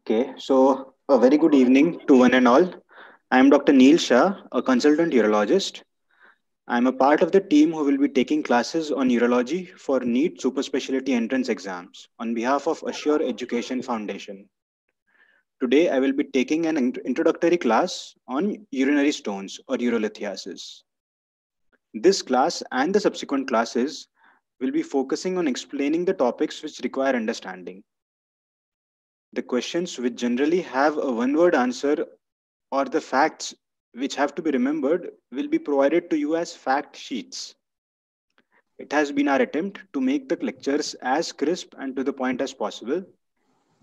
Okay, so a very good evening to one and all. I am Dr. Neil Shah, a consultant urologist. I am a part of the team who will be taking classes on urology for NEET super specialty entrance exams on behalf of Assure Education Foundation. Today, I will be taking an introductory class on urinary stones or urolithiasis. This class and the subsequent classes will be focusing on explaining the topics which require understanding. The questions which generally have a one word answer or the facts which have to be remembered will be provided to you as fact sheets. It has been our attempt to make the lectures as crisp and to the point as possible.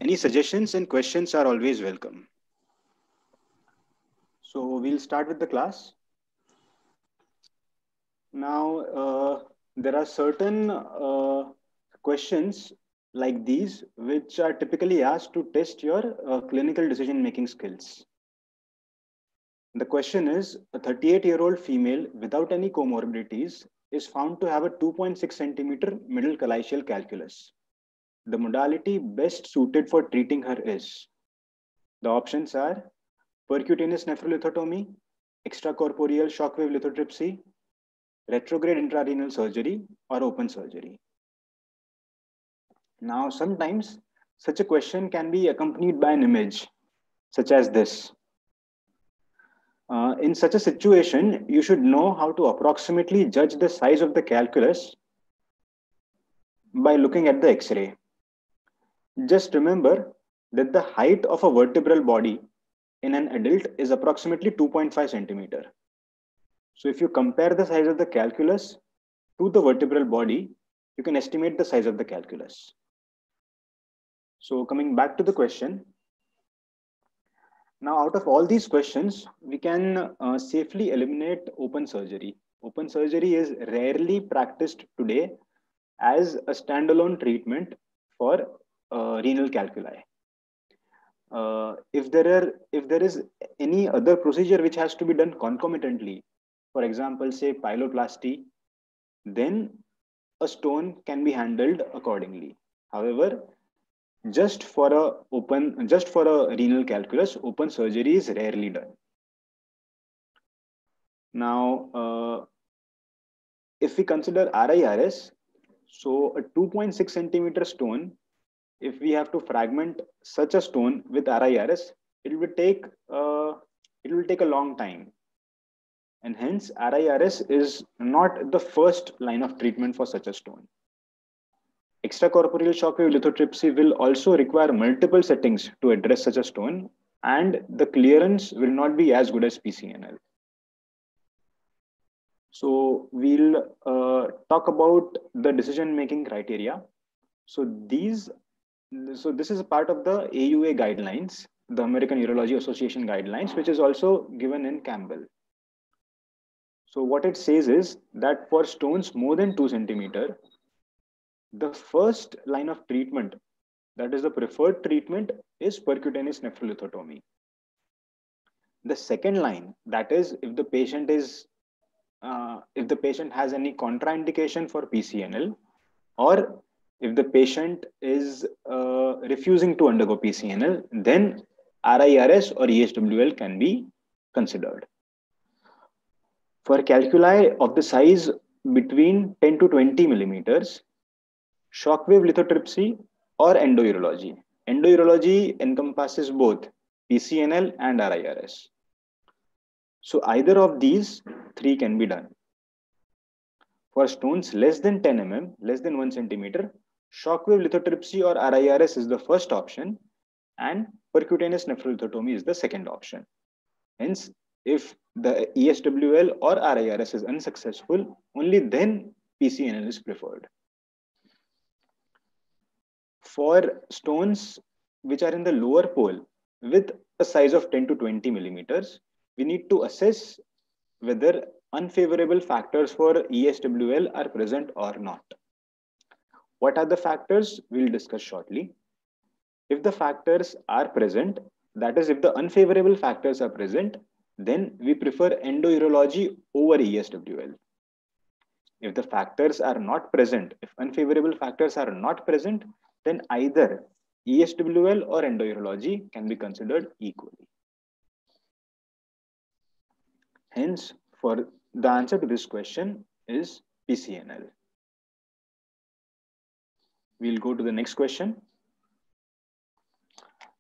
Any suggestions and questions are always welcome. So we'll start with the class. Now, there are certain questions like these which are typically asked to test your clinical decision making skills. The question is, a 38-year-old female without any comorbidities is found to have a 2.6 centimeter middle calyceal calculus. The modality best suited for treating her is, the options are percutaneous nephrolithotomy, extracorporeal shockwave lithotripsy, retrograde intrarenal surgery, or open surgery. Now, sometimes such a question can be accompanied by an image, such as this. In such a situation, you should know how to approximately judge the size of the calculus by looking at the X-ray. Just remember that the height of a vertebral body in an adult is approximately 2.5 centimeter. So if you compare the size of the calculus to the vertebral body, you can estimate the size of the calculus. So coming back to the question, now out of all these questions, we can safely eliminate open surgery. Open surgery is rarely practiced today as a standalone treatment for renal calculi. If there is any other procedure which has to be done concomitantly, for example, say pyeloplasty, then a stone can be handled accordingly. However, just for a renal calculus, open surgery is rarely done. Now, if we consider RIRS, so a 2.6 centimeter stone, if we have to fragment such a stone with RIRS, it will take a long time, and hence RIRS is not the first line of treatment for such a stone. Extracorporeal shockwave lithotripsy will also require multiple settings to address such a stone, and the clearance will not be as good as PCNL. So we'll talk about the decision-making criteria. So this is a part of the AUA guidelines, the American Urology Association guidelines, which is also given in Campbell. So what it says is that for stones more than 2 centimeter, the first line of treatment, that is the preferred treatment, is percutaneous nephrolithotomy. The second line, that is if the patient has any contraindication for PCNL, or if the patient is refusing to undergo PCNL, then RIRS or ESWL can be considered. For calculi of the size between 10 to 20 millimeters, shockwave lithotripsy or endourology. Endourology encompasses both PCNL and RIRS. So either of these three can be done. For stones less than 10 mm, less than 1 centimeter, shockwave lithotripsy or RIRS is the first option, and percutaneous nephrolithotomy is the second option. Hence, if the ESWL or RIRS is unsuccessful, only then PCNL is preferred. For stones which are in the lower pole with a size of 10 to 20 millimeters, we need to assess whether unfavorable factors for ESWL are present or not. What are the factors? We'll discuss shortly. If the factors are present, that is, if the unfavorable factors are present, then we prefer endourology over ESWL. If the factors are not present, if unfavorable factors are not present, then either ESWL or endourology can be considered equally. Hence, for the answer to this question is PCNL. We'll go to the next question.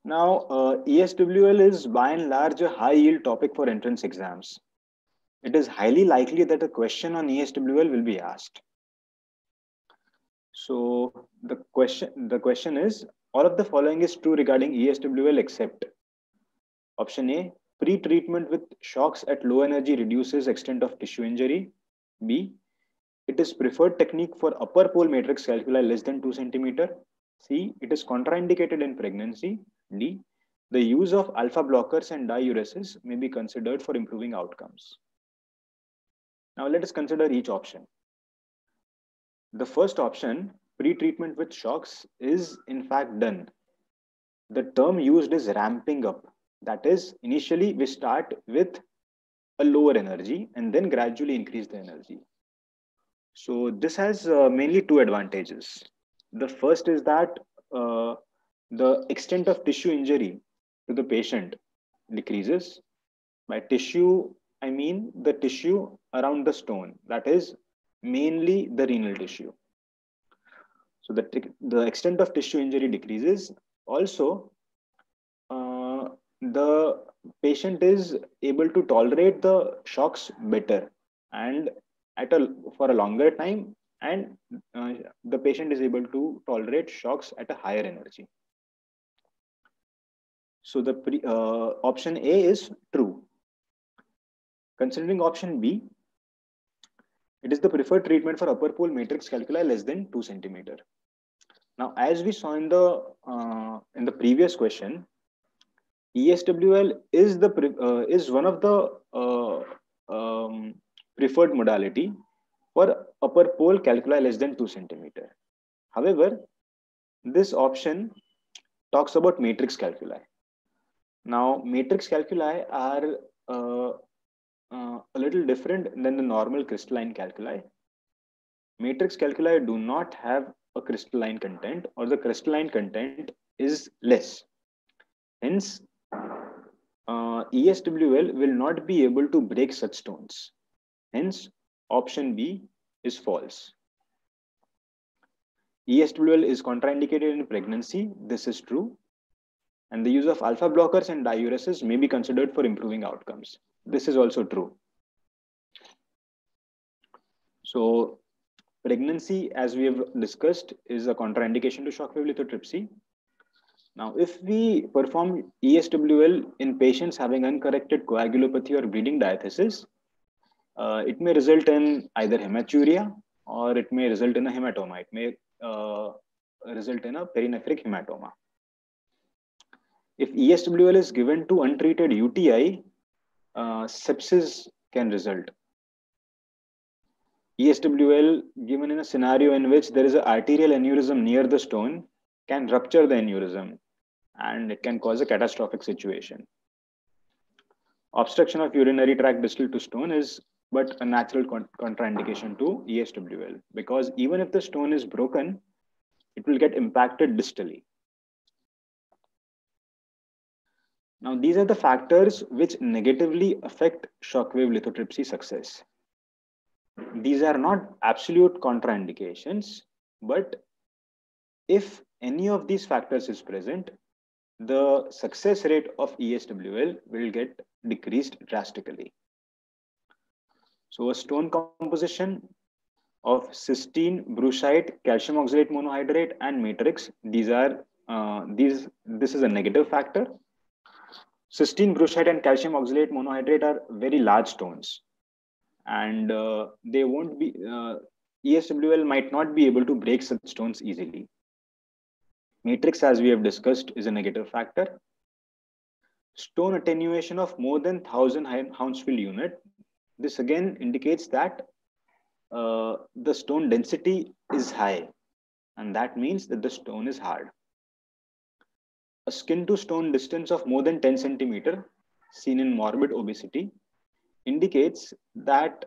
Now, ESWL is by and large a high yield topic for entrance exams. It is highly likely that a question on ESWL will be asked. So the question is, all of the following is true regarding ESWL except option A, pre-treatment with shocks at low energy reduces extent of tissue injury. B, it is preferred technique for upper pole matrix calculi less than 2 cm. C, it is contraindicated in pregnancy. D, the use of alpha blockers and diuresis may be considered for improving outcomes. Now let us consider each option. The first option, pre-treatment with shocks, is in fact done. The term used is ramping up. That is, initially we start with a lower energy and then gradually increase the energy. So this has mainly two advantages. The first is that the extent of tissue injury to the patient decreases. By tissue, I mean the tissue around the stone, that is mainly the renal tissue. So the extent of tissue injury decreases. Also, the patient is able to tolerate the shocks better and for a longer time, and the patient is able to tolerate shocks at a higher energy. So the option A is true. Considering option B, it is the preferred treatment for upper pole matrix calculi less than 2 cm. Now, as we saw in the previous question, ESWL is one of the preferred modality for upper pole calculi less than 2 cm. However, this option talks about matrix calculi. Now, matrix calculi are a little different than the normal crystalline calculi. Matrix calculi do not have a crystalline content, or the crystalline content is less. Hence, ESWL will not be able to break such stones. Hence, option B is false. ESWL is contraindicated in pregnancy. This is true. And the use of alpha blockers and diuresis may be considered for improving outcomes. This is also true. So, pregnancy, as we have discussed, is a contraindication to shockwave lithotripsy. Now, if we perform ESWL in patients having uncorrected coagulopathy or bleeding diathesis, it may result in either hematuria or it may result in a hematoma. It may result in a perinephric hematoma. If ESWL is given to untreated UTI, sepsis can result. ESWL given in a scenario in which there is an arterial aneurysm near the stone can rupture the aneurysm, and it can cause a catastrophic situation. Obstruction of urinary tract distal to stone is but a natural contraindication to ESWL, because even if the stone is broken, it will get impacted distally. Now, these are the factors which negatively affect shockwave lithotripsy success. These are not absolute contraindications, but if any of these factors is present, the success rate of ESWL will get decreased drastically. So a stone composition of cysteine, brucite, calcium oxalate monohydrate, and matrix, this is a negative factor. Cysteine, brucite, and calcium oxalate monohydrate are very large stones, and they won't be, ESWL might not be able to break such stones easily. Matrix, as we have discussed, is a negative factor. Stone attenuation of more than 1000 Hounsfield unit. This again indicates that the stone density is high, and that means that the stone is hard. A skin to stone distance of more than 10 centimeter seen in morbid obesity indicates that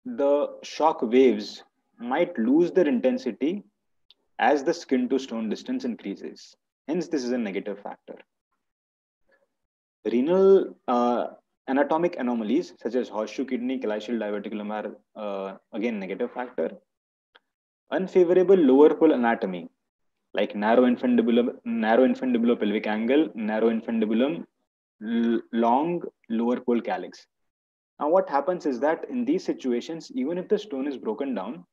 the shock waves might lose their intensity as the skin to stone distance increases. Hence, this is a negative factor. Renal anatomic anomalies such as horseshoe kidney, calcial diverticulum are again negative factor. Unfavorable lower pole anatomy like narrow infundibulopelvic angle, narrow infundibulum, long lower pole calyx. Now, what happens is that in these situations, even if the stone is broken down,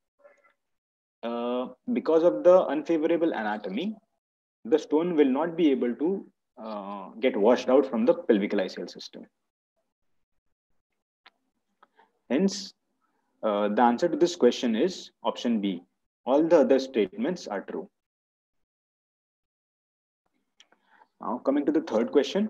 because of the unfavorable anatomy, the stone will not be able to get washed out from the pelvic system. Hence, the answer to this question is option B. All the other statements are true. Now, coming to the third question.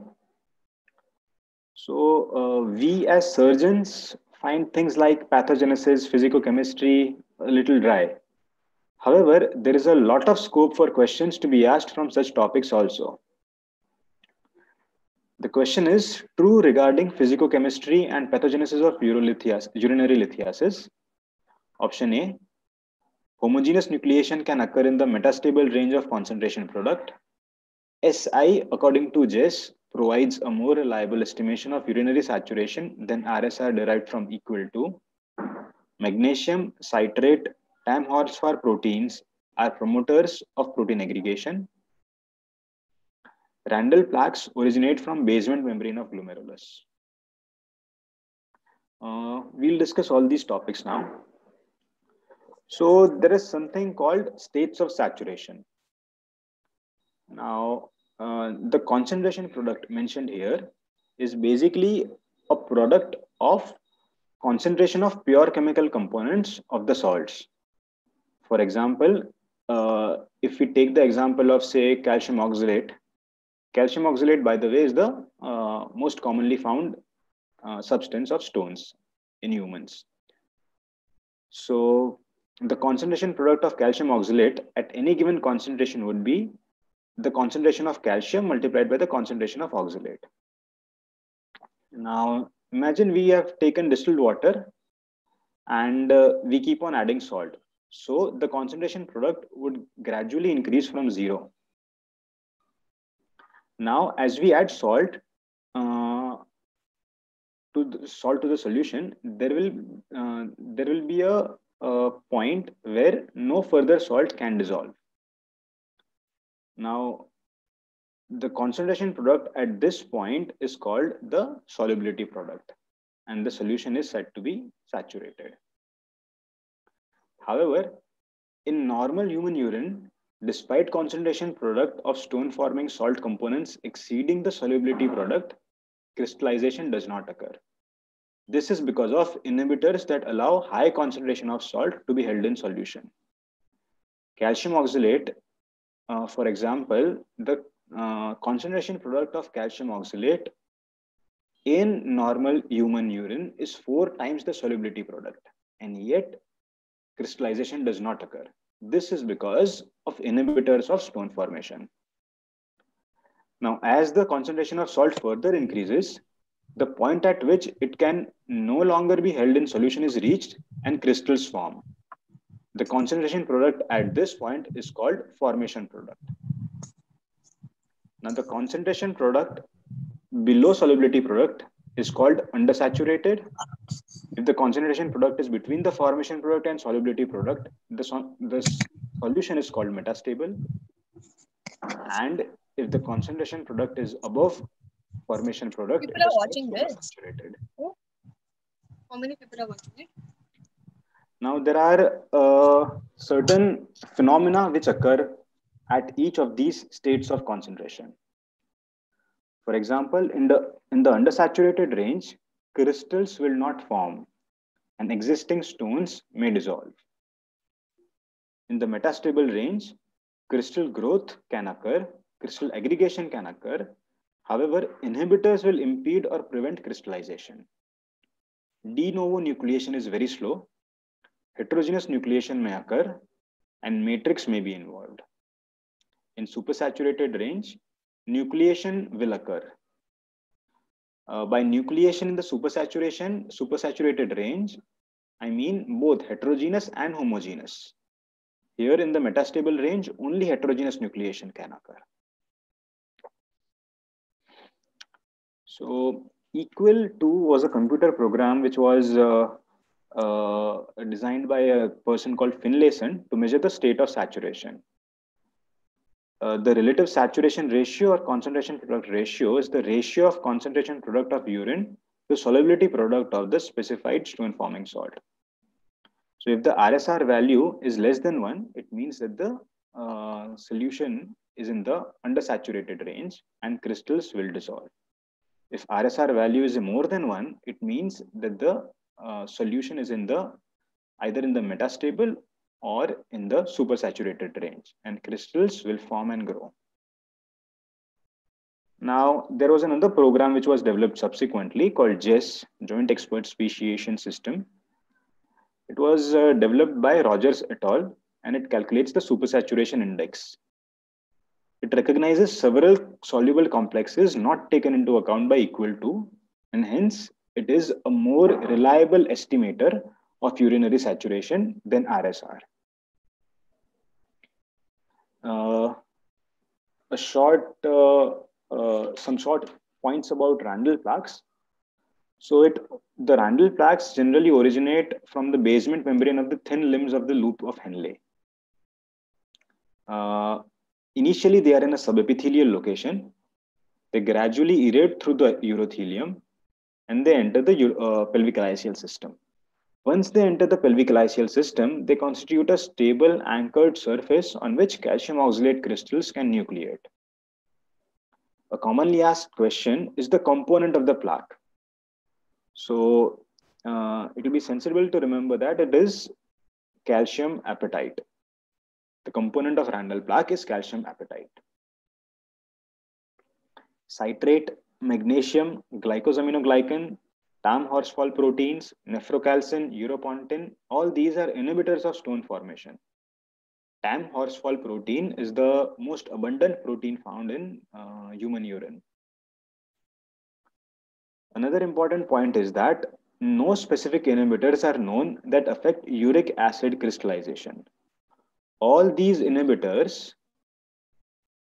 So, we as surgeons find things like pathogenesis, physicochemistry a little dry. However, there is a lot of scope for questions to be asked from such topics also. The question is true regarding physicochemistry and pathogenesis of urinary lithiasis. Option A, homogeneous nucleation can occur in the metastable range of concentration product. SI, according to Jess, provides a more reliable estimation of urinary saturation than RSR derived from equal to magnesium, citrate, Tam-Horsfar proteins are promoters of protein aggregation. Randall plaques originate from basement membrane of glomerulus. We'll discuss all these topics now. So there is something called states of saturation. Now, the concentration product mentioned here is basically a product of concentration of pure chemical components of the salts. For example, if we take the example of, say, calcium oxalate, by the way, is the most commonly found substance of stones in humans. So the concentration product of calcium oxalate at any given concentration would be the concentration of calcium multiplied by the concentration of oxalate. Now, imagine we have taken distilled water and we keep on adding salt. So the concentration product would gradually increase from 0. Now, as we add salt to the solution, there will be a point where no further salt can dissolve. Now, the concentration product at this point is called the solubility product, and the solution is said to be saturated. However, in normal human urine, despite concentration product of stone forming salt components exceeding the solubility product, crystallization does not occur. This is because of inhibitors that allow high concentration of salt to be held in solution. Calcium oxalate, for example, the concentration product of calcium oxalate in normal human urine is 4 times the solubility product, and yet crystallization does not occur. This is because of inhibitors of stone formation. Now, as the concentration of salt further increases, the point at which it can no longer be held in solution is reached and crystals form. The concentration product at this point is called formation product. Now, the concentration product below solubility product is called undersaturated. If the concentration product is between the formation product and solubility product, the solution is called metastable. And if the concentration product is above formation product, people are watching this. Saturated. How many people are watching it? Now, there are certain phenomena which occur at each of these states of concentration. For example, in the undersaturated range, crystals will not form and existing stones may dissolve. In the metastable range, crystal growth can occur, crystal aggregation can occur. However, inhibitors will impede or prevent crystallization. De novo nucleation is very slow. Heterogeneous nucleation may occur and matrix may be involved. In supersaturated range, nucleation will occur. By nucleation in the supersaturated range, I mean both heterogeneous and homogeneous. Here in the metastable range, only heterogeneous nucleation can occur. So Equal 2 was a computer program which was designed by a person called Finlayson to measure the state of saturation. The relative saturation ratio or concentration product ratio is the ratio of concentration product of urine to solubility product of the specified stone forming salt. So if the RSR value is less than 1, it means that the solution is in the undersaturated range and crystals will dissolve. If RSR value is more than 1, it means that the solution is in the either in the metastable or in the supersaturated range, and crystals will form and grow. Now, there was another program which was developed subsequently called JESS, Joint Expert Speciation System. It was developed by Rogers et al. And it calculates the supersaturation index. It recognizes several soluble complexes not taken into account by Equal 2, and hence it is a more reliable estimator of urinary saturation than RSR. Some short points about Randall plaques. So the Randall plaques generally originate from the basement membrane of the thin limbs of the loop of Henle. Initially, they are in a subepithelial location. They gradually erode through the urothelium and they enter the pelvic ileal system. Once they enter the pelvic ileal system, they constitute a stable anchored surface on which calcium oxalate crystals can nucleate. A commonly asked question is the component of the plaque. So it will be sensible to remember that it is calcium apatite. The component of Randall plaque is calcium apatite. Citrate, magnesium, glycosaminoglycan, TAM horsefall proteins, nephrocalcin, uropontin, all these are inhibitors of stone formation. TAM horsefall protein is the most abundant protein found in human urine. Another important point is that no specific inhibitors are known that affect uric acid crystallization. All these inhibitors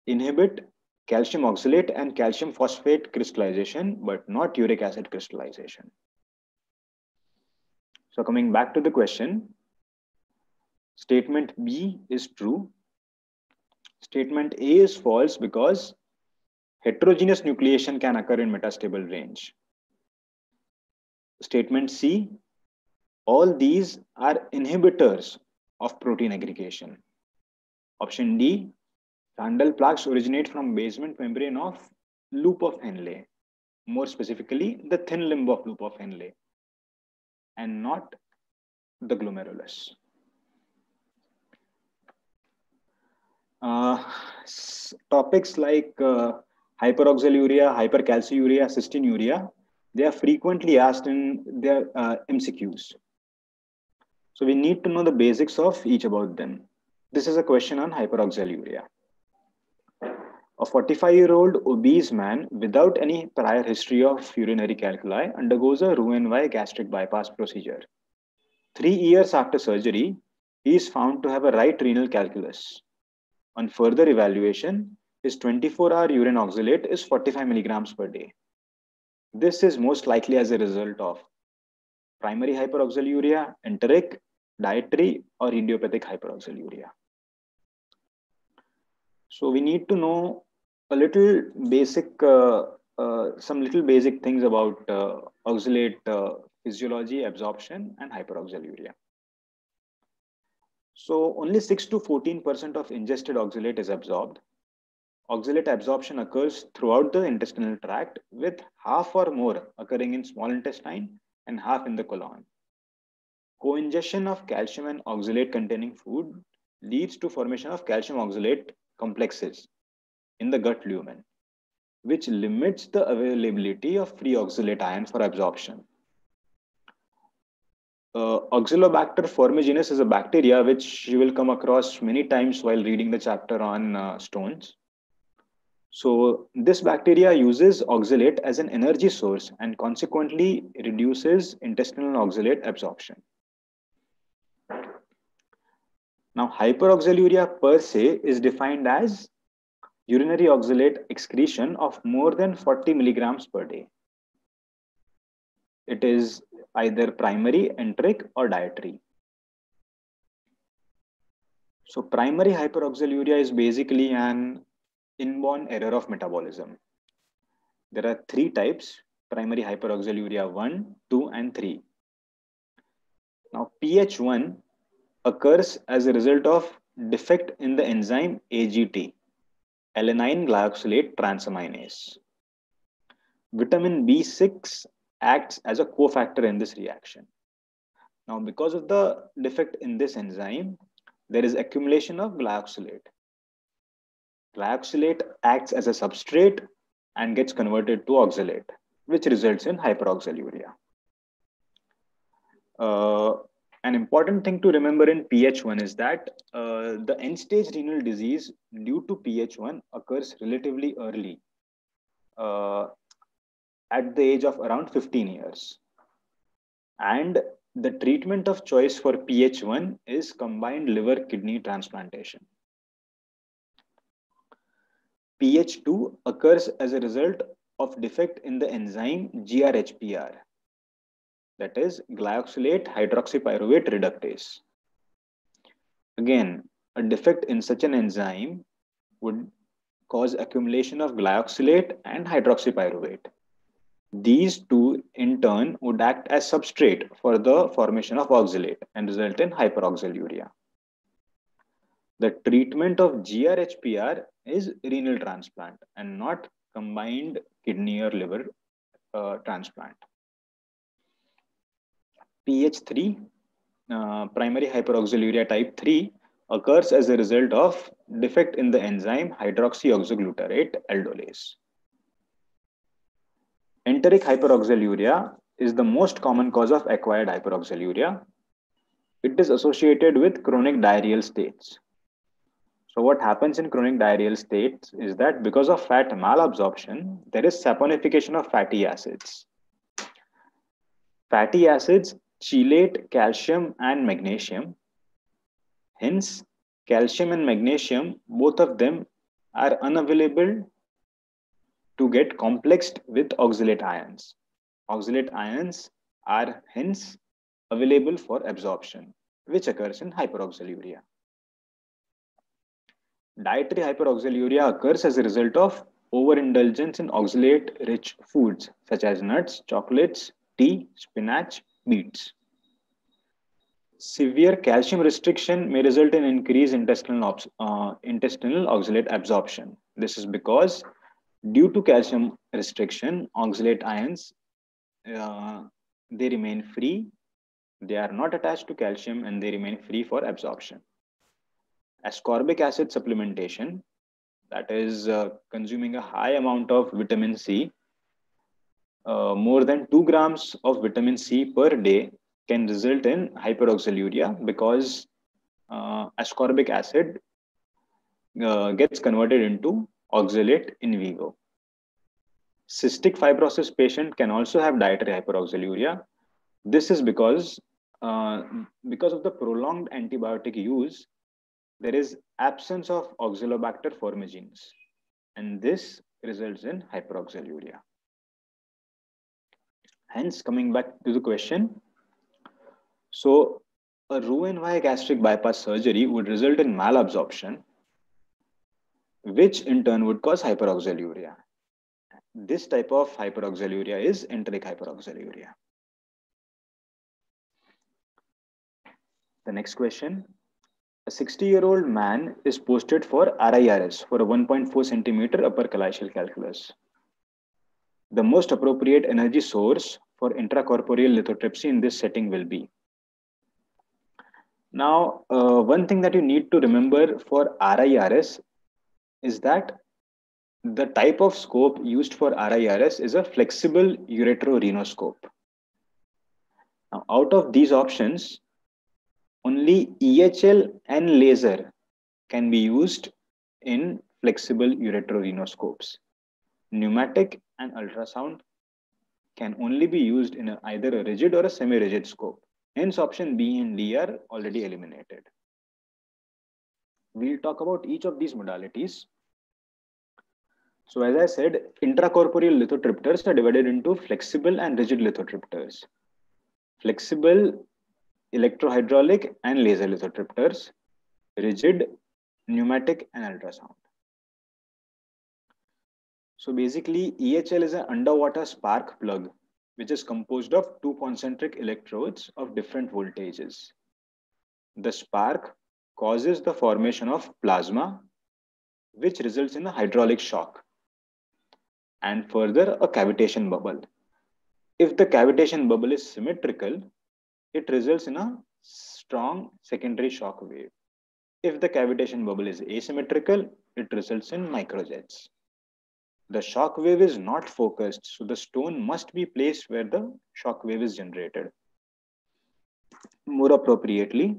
inhibit calcium oxalate and calcium phosphate crystallization, but not uric acid crystallization. So coming back to the question, statement B is true. Statement A is false because heterogeneous nucleation can occur in metastable range. Statement C, all these are inhibitors of protein aggregation. Option D, Randall plaques originate from basement membrane of loop of Henle, more specifically the thin limb of loop of Henle, and not the glomerulus. Topics like hyperoxaluria, hypercalciuria, cystinuria, they are frequently asked in their MCQs. So we need to know the basics of each about them. This is a question on hyperoxaluria. A 45-year-old obese man without any prior history of urinary calculi undergoes a Roux-en-Y gastric bypass procedure. 3 years after surgery, he is found to have a right renal calculus. On further evaluation, his 24-hour urine oxalate is 45 milligrams per day. This is most likely as a result of primary hyperoxaluria, enteric, dietary, or idiopathic hyperoxaluria. So we need to know a little basic, some little basic things about oxalate physiology, absorption, and hyperoxaluria. So only 6 to 14% of ingested oxalate is absorbed. Oxalate absorption occurs throughout the intestinal tract, with half or more occurring in small intestine and half in the colon. Co-ingestion of calcium and oxalate containing food leads to formation of calcium oxalate complexes in the gut lumen, which limits the availability of free oxalate ion for absorption. Oxalobacter formigenes is a bacteria which you will come across many times while reading the chapter on stones. So this bacteria uses oxalate as an energy source and consequently reduces intestinal oxalate absorption. Now, hyperoxaluria per se is defined as urinary oxalate excretion of more than 40 milligrams per day. it is either primary, enteric, or dietary. So primary hyperoxaluria is basically an inborn error of metabolism. There are three types: primary hyperoxaluria 1, 2, and 3. Now, PH1 occurs as a result of defect in the enzyme AGT, alanine glyoxylate transaminase. Vitamin B6 acts as a cofactor in this reaction. Now, because of the defect in this enzyme, there is accumulation of glyoxylate. Glyoxylate acts as a substrate and gets converted to oxalate, which results in hyperoxaluria. An important thing to remember in PH1 is that the end-stage renal disease due to PH1 occurs relatively early, at the age of around 15 years. And the treatment of choice for PH1 is combined liver-kidney transplantation. PH2 occurs as a result of defect in the enzyme GRHPR, that is glyoxylate hydroxypyruvate reductase. Again, a defect in such an enzyme would cause accumulation of glyoxylate and hydroxypyruvate. These two in turn would act as substrate for the formation of oxalate and result in hyperoxaluria. The treatment of GRHPR is renal transplant and not combined kidney or liver transplant. PH3, primary hyperoxaluria type 3, occurs as a result of defect in the enzyme hydroxyoxyglutarate aldolase. Enteric hyperoxaluria is the most common cause of acquired hyperoxaluria. It is associated with chronic diarrheal states. So what happens in chronic diarrheal states is that because of fat malabsorption, there is saponification of fatty acids. Fatty acids chelate calcium and magnesium. Hence, calcium and magnesium, both of them are unavailable to get complexed with oxalate ions. Oxalate ions are hence available for absorption, which occurs in hyperoxaluria. Dietary hyperoxaluria occurs as a result of overindulgence in oxalate-rich foods such as nuts, chocolates, tea, spinach, beets. Severe calcium restriction may result in increased intestinal oxalate absorption. This is because due to calcium restriction, oxalate ions, they remain free. They are not attached to calcium and they remain free for absorption. Ascorbic acid supplementation, that is consuming a high amount of vitamin C, more than 2 grams of vitamin C per day can result in hyperoxaluria because ascorbic acid gets converted into oxalate in vivo. Cystic fibrosis patient can also have dietary hyperoxaluria. This is because of the prolonged antibiotic use, there is absence of Oxalobacter formigenes, and this results in hyperoxaluria. Hence, coming back to the question, so a Roux-en-Y gastric bypass surgery would result in malabsorption, which in turn would cause hyperoxaluria. This type of hyperoxaluria is enteric hyperoxaluria. The next question. A 60-year-old man is posted for RIRS for a 1.4 centimeter upper callicial calculus. The most appropriate energy source for intracorporeal lithotripsy in this setting will be. Now, one thing that you need to remember for RIRS is that the type of scope used for RIRS is a flexible ureterorhinoscope. Now, out of these options, only EHL and laser can be used in flexible ureterorhinoscopes. Pneumatic and ultrasound can only be used in either a rigid or a semi-rigid scope. Hence, option B and D are already eliminated. We'll talk about each of these modalities. So as I said, intracorporeal lithotripters are divided into flexible and rigid lithotripters. Flexible, electrohydraulic and laser lithotripters. Rigid, pneumatic and ultrasound. So basically, EHL is an underwater spark plug, which is composed of two concentric electrodes of different voltages. The spark causes the formation of plasma, which results in a hydraulic shock, and further a cavitation bubble. If the cavitation bubble is symmetrical, it results in a strong secondary shock wave. If the cavitation bubble is asymmetrical, it results in microjets. The shock wave is not focused, so the stone must be placed where the shock wave is generated. More appropriately,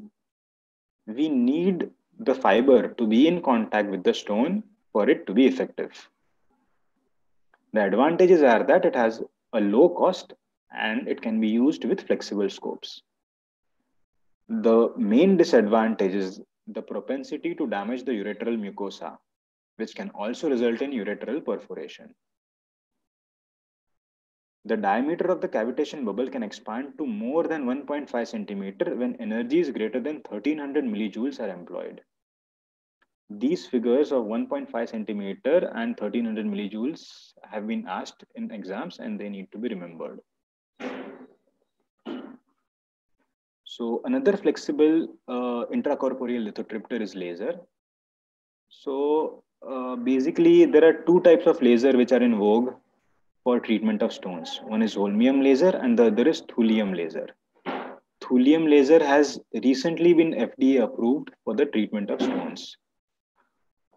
we need the fiber to be in contact with the stone for it to be effective. The advantages are that it has a low cost and it can be used with flexible scopes. The main disadvantage is the propensity to damage the ureteral mucosa, which can also result in ureteral perforation. The diameter of the cavitation bubble can expand to more than 1.5 centimeter when energy is greater than 1300 millijoules are employed. These figures of 1.5 centimeter and 1300 millijoules have been asked in exams and they need to be remembered. So another flexible intracorporeal lithotripter is laser. So basically there are two types of laser which are in vogue for treatment of stones. One is holmium laser and the other is thulium laser. Thulium laser has recently been FDA approved for the treatment of stones.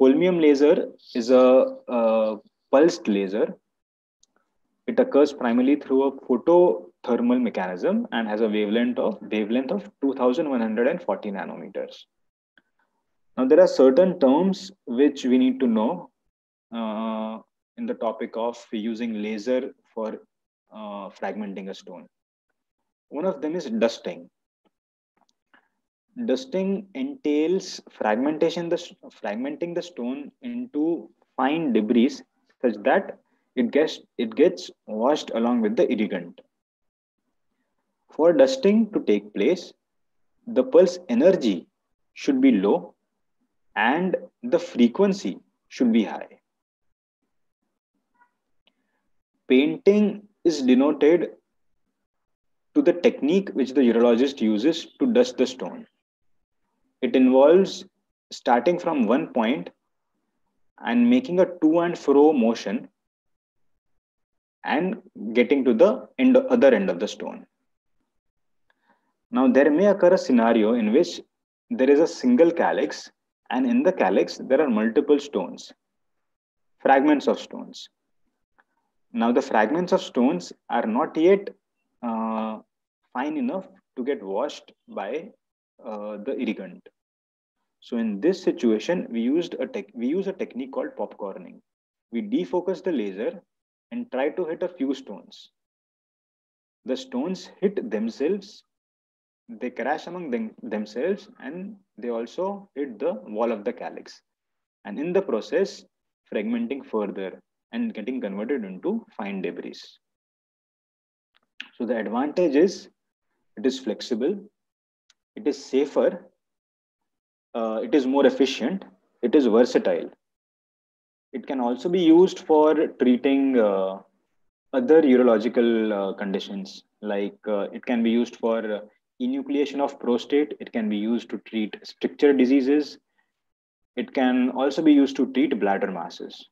Holmium laser is a pulsed laser. It occurs primarily through a photothermal mechanism and has a wavelength of 2140 nanometers. Now there are certain terms which we need to know in the topic of using laser for fragmenting a stone. One of them is dusting. Dusting entails fragmenting the stone into fine debris such that it gets washed along with the irrigant. For dusting to take place, the pulse energy should be low and the frequency should be high. Painting is denoted to the technique which the urologist uses to dust the stone. It involves starting from one point and making a to and fro motion and getting to the other end of the stone. Now, there may occur a scenario in which there is a single calyx, and in the calyx, there are multiple stones, fragments of stones. Now, the fragments of stones are not yet fine enough to get washed by the irrigant. So in this situation, we use a technique called popcorning. We defocus the laser and try to hit a few stones. The stones hit themselves, they crash among themselves, and they also hit the wall of the calyx. And in the process, fragmenting further and getting converted into fine debris. So the advantage is it is flexible, it is safer, it is more efficient, it is versatile. It can also be used for treating other urological conditions, like it can be used for enucleation of prostate, it can be used to treat stricture diseases, it can also be used to treat bladder masses.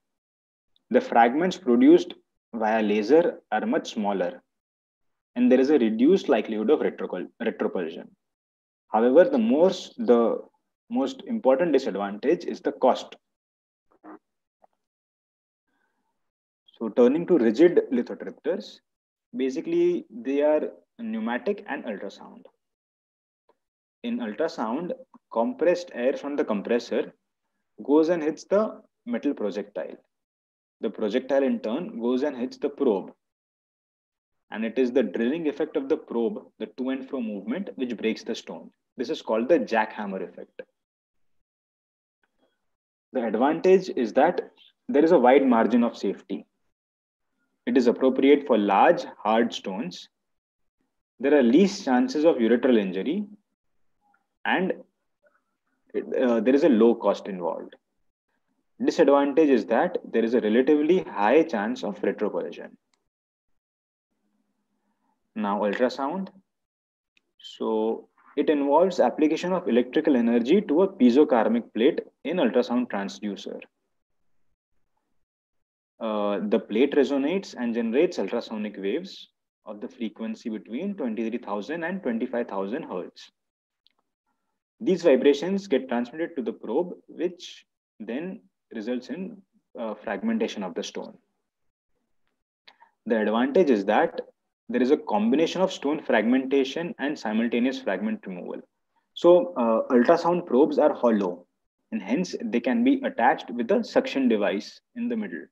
The fragments produced via laser are much smaller, and there is a reduced likelihood of retropulsion. However, the most important disadvantage is the cost. So turning to rigid lithotripters, basically they are pneumatic and ultrasound. In ultrasound, compressed air from the compressor goes and hits the metal projectile. The projectile in turn goes and hits the probe. And it is the drilling effect of the probe, the to and fro movement, which breaks the stone. This is called the jackhammer effect. The advantage is that there is a wide margin of safety. It is appropriate for large, hard stones. There are least chances of ureteral injury, and there is a low cost involved. Disadvantage is that there is a relatively high chance of retrocollision. Now, ultrasound. So, it involves application of electrical energy to a piezokarmic plate in ultrasound transducer. The plate resonates and generates ultrasonic waves of the frequency between 23,000 and 25,000 Hertz. These vibrations get transmitted to the probe, which then results in fragmentation of the stone. The advantage is that there is a combination of stone fragmentation and simultaneous fragment removal. So ultrasound probes are hollow, and hence they can be attached with a suction device in the middle.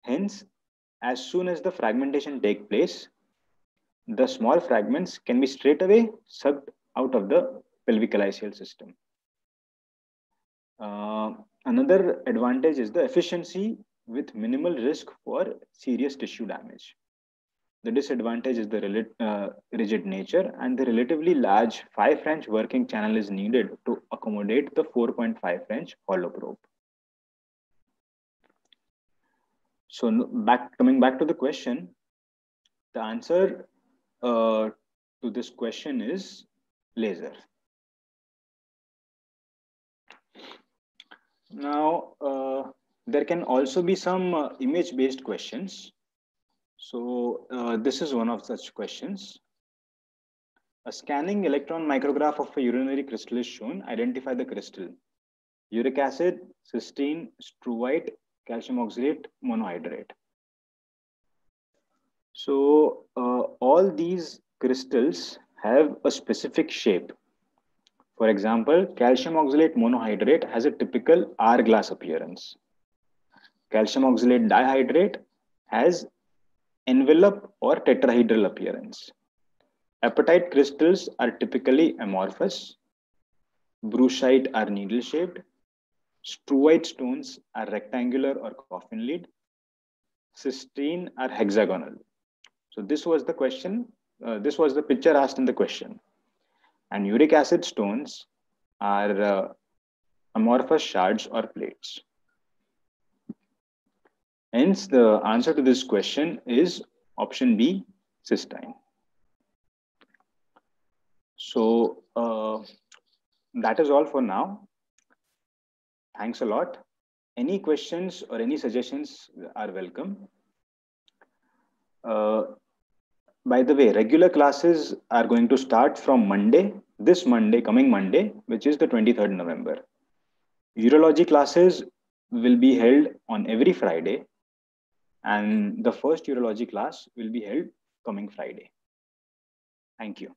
Hence, as soon as the fragmentation takes place, the small fragments can be straight away sucked out of the pelvic ileal system. Another advantage is the efficiency with minimal risk for serious tissue damage. The disadvantage is the rigid nature, and the relatively large 5 French working channel is needed to accommodate the 4.5 French hollow probe. So coming back to the question, the answer to this question is laser. Now, there can also be some image-based questions. So this is one of such questions. A scanning electron micrograph of a urinary crystal is shown. Identify the crystal. Uric acid, cysteine, struvite, calcium oxalate, monohydrate. So all these crystals have a specific shape. For example, calcium oxalate monohydrate has a typical hourglass appearance. Calcium oxalate dihydrate has envelope or tetrahedral appearance. Apatite crystals are typically amorphous. Bruchite are needle-shaped. Struvite stones are rectangular or coffin lid. Cysteine are hexagonal. So this was the question. This was the picture asked in the question. And uric acid stones are amorphous shards or plates. Hence, the answer to this question is option B, cysteine. So that is all for now. Thanks a lot. Any questions or any suggestions are welcome. By the way, regular classes are going to start from Monday, this Monday, coming Monday, which is the 23rd November. Urology classes will be held on every Friday, and the first urology class will be held coming Friday. Thank you.